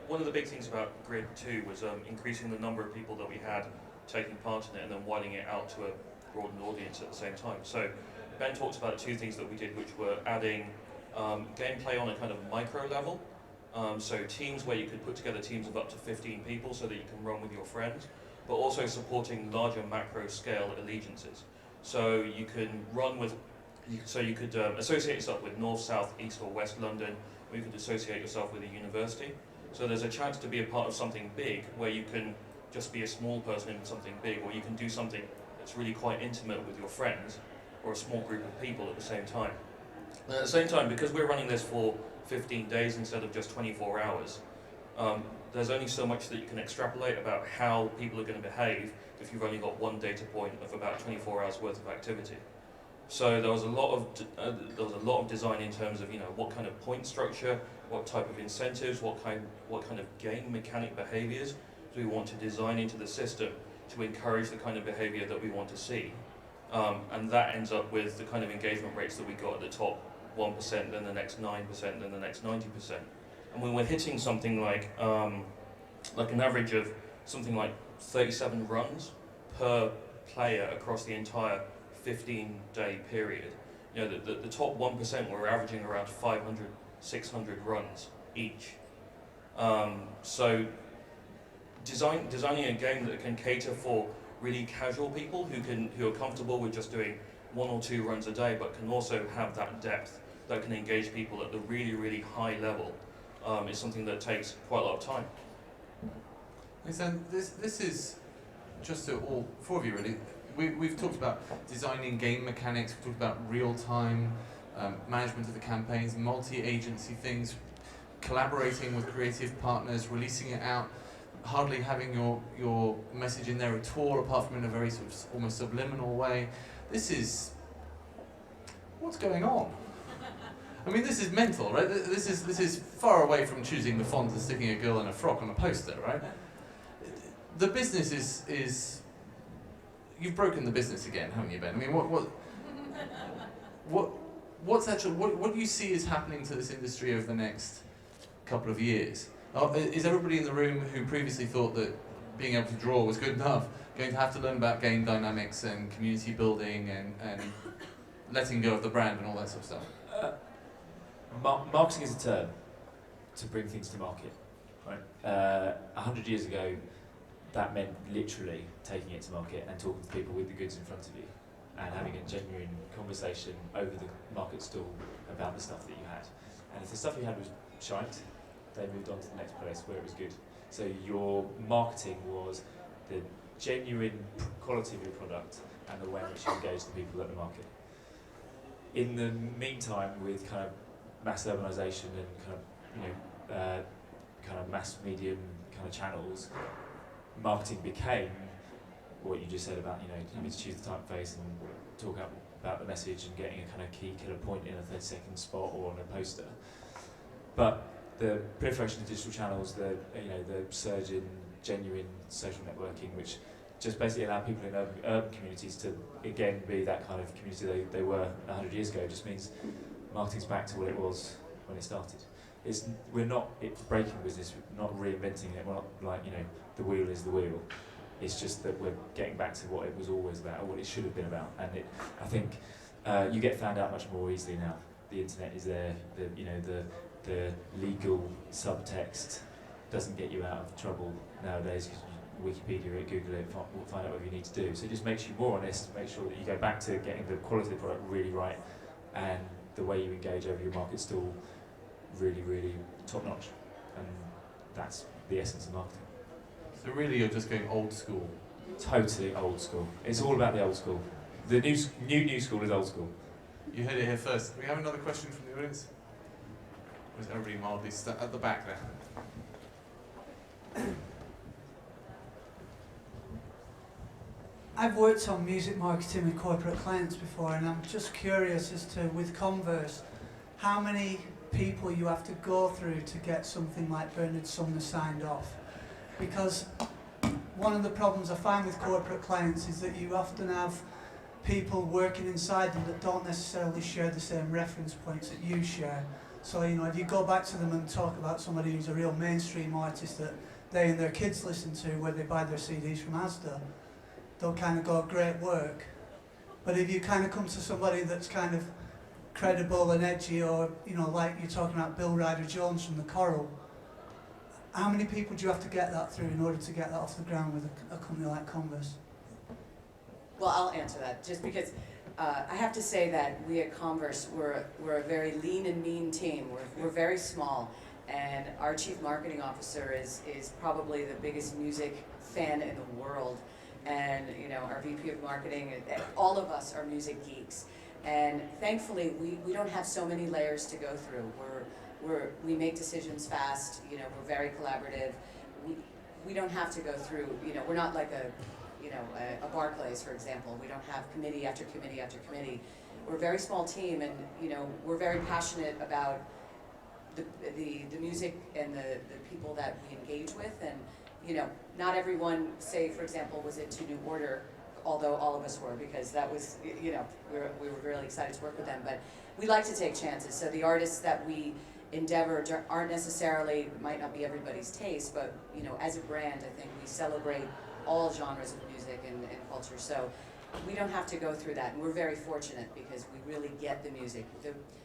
one of the big things about Grid 2 was increasing the number of people that we had taking part in it and then widening it out to a broadened audience at the same time. So Ben talked about two things that we did, which were adding gameplay on a kind of micro level. So teams where you could put together teams of up to 15 people so that you can run with your friends, but also supporting larger macro scale allegiances. So you can run with, so you could associate yourself with North, South, East or West London, or you could associate yourself with a university. So there's a chance to be a part of something big where you can just be a small person in something big, or you can do something that's really quite intimate with your friends or a small group of people at the same time. And at the same time, because we're running this for 15 days instead of just 24 hours, there's only so much that you can extrapolate about how people are going to behave if you've only got one data point of about 24 hours worth of activity. So there was a lot of design in terms of what kind of point structure, what type of incentives, what kind of game mechanic behaviours do we want to design into the system to encourage the kind of behaviour that we want to see, and that ends up with the kind of engagement rates that we got at the top 1%, then the next 9%, then the next 90%. And when we're hitting something like an average of something like 37 runs per player across the entire 15-day period, the top 1% were averaging around 500, 600 runs each. So designing a game that can cater for really casual people who are comfortable with just doing 1 or 2 runs a day, but can also have that depth that can engage people at the really, really high level, is something that takes quite a lot of time. Listen, this is just to all 4 of you really. We've talked about designing game mechanics, we've talked about real-time management of the campaigns, multi-agency things, collaborating with creative partners, releasing it out, hardly having your message in there at all, apart from in a very sort of almost subliminal way. This is... what's going on? I mean, this is mental, right? This is far away from choosing the font and sticking a girl in a frock on a poster, right? The business is you've broken the business again, haven't you, Ben? I mean, what do you see is happening to this industry over the next couple of years? Is everybody in the room who previously thought that being able to draw was good enough going to have to learn about game dynamics and community building and letting go of the brand and all that sort of stuff? Marketing is a term to bring things to market. Right? 100 years ago, that meant literally taking it to market and talking to people with the goods in front of you and having a genuine conversation over the market stall about the stuff that you had. And if the stuff you had was shite, they moved on to the next place where it was good. So your marketing was the genuine quality of your product and the way in which you engage the people at the market. In the meantime, with kind of mass urbanisation and kind of kind of mass medium kind of channels, marketing became what you just said about, you know, you need to choose the typeface and talk about the message and getting a kind of key killer point in a 30-second spot or on a poster. But the proliferation of digital channels, the surge in genuine social networking, which just basically allow people in urban communities to again be that kind of community they were 100 years ago, just means marketing's back to what it was when it started. We're not breaking business, we're not reinventing it, we're not like, you know, the wheel is the wheel. It's just that we're getting back to what it was always about, or what it should have been about. And I think you get found out much more easily now. The internet is there, the legal subtext doesn't get you out of trouble nowadays, because Wikipedia it, Google it, find out what you need to do. So it just makes you more honest, make sure that you go back to getting the quality of the product really right, and the way you engage over your market still really, really top notch. And that's the essence of marketing. So really you're just going old school? Totally old school. It's all about the old school. The new school is old school. You heard it here first. Do we have another question from the audience? Or is everybody mildly stuck at the back there? I've worked on music marketing with corporate clients before, and I'm just curious as to, with Converse, how many people you have to go through to get something like Bernard Sumner signed off. Because one of the problems I find with corporate clients is that you often have people working inside them that don't necessarily share the same reference points that you share. So, you know, if you go back to them and talk about somebody who's a real mainstream artist that they and their kids listen to, where they buy their CDs from Asda, they'll kind of go, great work. But if you kind of come to somebody that's kind of credible and edgy, or, you know, like you're talking about Bill Ryder Jones from the Coral, how many people do you have to get that through in order to get that off the ground with a company like Converse? Well, I'll answer that, just because I have to say that we at Converse, we're a very lean and mean team. We're very small, and our chief marketing officer is probably the biggest music fan in the world. And, you know, our VP of marketing, all of us are music geeks. And thankfully, we don't have so many layers to go through. We make decisions fast, you know, we're very collaborative. We don't have to go through, you know, we're not like a Barclays, for example. We don't have committee after committee after committee. We're a very small team, and, you know, we're very passionate about the music and the people that we engage with. And, you know, not everyone, say, for example, was into New Order, although all of us were, because that was, you know, we were really excited to work with them. But we like to take chances. So the artists that we endeavor aren't necessarily, might not be everybody's taste, but, you know, as a brand, I think we celebrate all genres of music and culture. So we don't have to go through that. And we're very fortunate because we really get the music.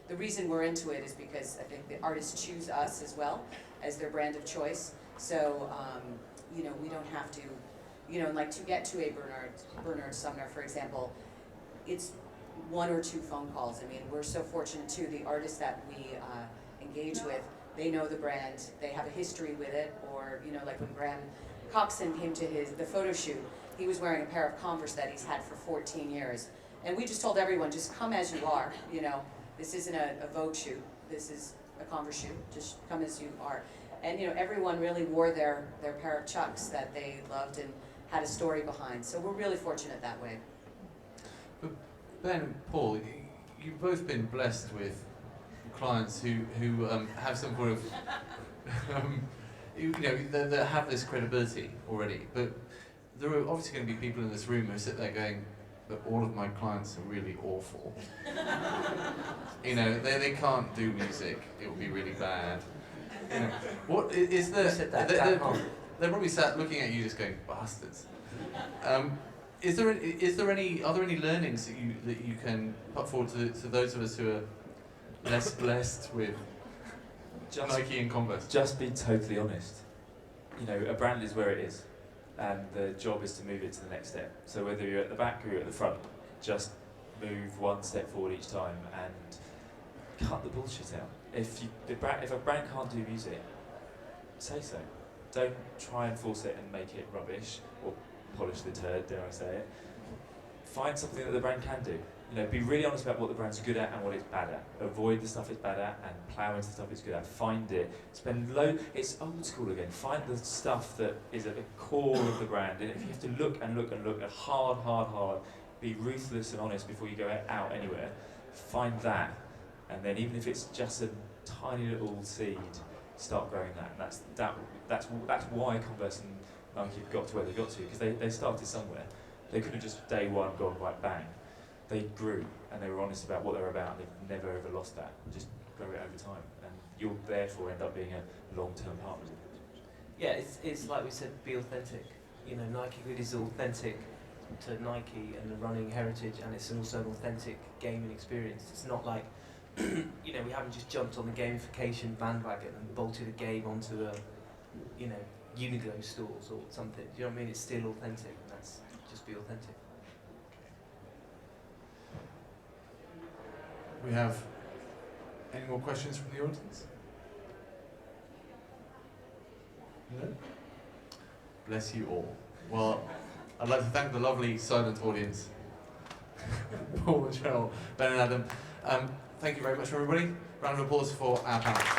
The reason we're into it is because I think the artists choose us as well as their brand of choice. So, you know, we don't have to, you know, like to get to a Bernard Sumner, for example, it's 1 or 2 phone calls. I mean, we're so fortunate too. The artists that we engage with, they know the brand, they have a history with it, or, you know, like when Graham Coxon came to the photo shoot, he was wearing a pair of Converse that he's had for 14 years. And we just told everyone, just come as you are, you know. This isn't a Vogue shoot, this is a Converse shoot, just come as you are. And, you know, everyone really wore their pair of Chucks that they loved and had a story behind. So we're really fortunate that way. But Ben and Paul, you've both been blessed with clients who have some sort of, you know, that have this credibility already. But there are obviously going to be people in this room who sit there going, but all of my clients are really awful. You know, they can't do music, it will be really bad. You know, what is there? They're probably sat looking at you, just going, bastards. Are there any learnings that you can put forward to those of us who are less blessed with Nike and Converse? Just be totally honest. You know, a brand is where it is, and the job is to move it to the next step. So whether you're at the back or you're at the front, just move 1 step forward each time and cut the bullshit out. If a brand can't do music, say so. Don't try and force it and make it rubbish or polish the turd, dare I say it. Find something that the brand can do be really honest about what the brand's good at and what it's bad at. Avoid the stuff it's bad at and plough into the stuff it's good at. Find it. It's old school again. Find the stuff that is at the core of the brand. And if you have to look and look and look at hard, be ruthless and honest before you go out anywhere, find that. And then even if it's just a tiny little seed, start growing that. That's why Converse and Nike got to where they got to, because they started somewhere. They could have just day one gone right bang. They grew and they were honest about what they were about. They've never ever lost that. Just grow it over time, and you'll therefore end up being a long-term partner. Yeah, it's like we said, be authentic. Nike Grid is authentic to Nike and the running heritage, and it's also an authentic gaming experience. It's not like we haven't just jumped on the gamification bandwagon and bolted a game onto a Uniqlo stores or something. Do you know what I mean? It's still authentic, and that's just be authentic. We have any more questions from the audience? No? Bless you all. Well, I'd like to thank the lovely silent audience. Paul, Cheryl, Ben and Adam. Thank you very much, everybody. Round of applause for our panel.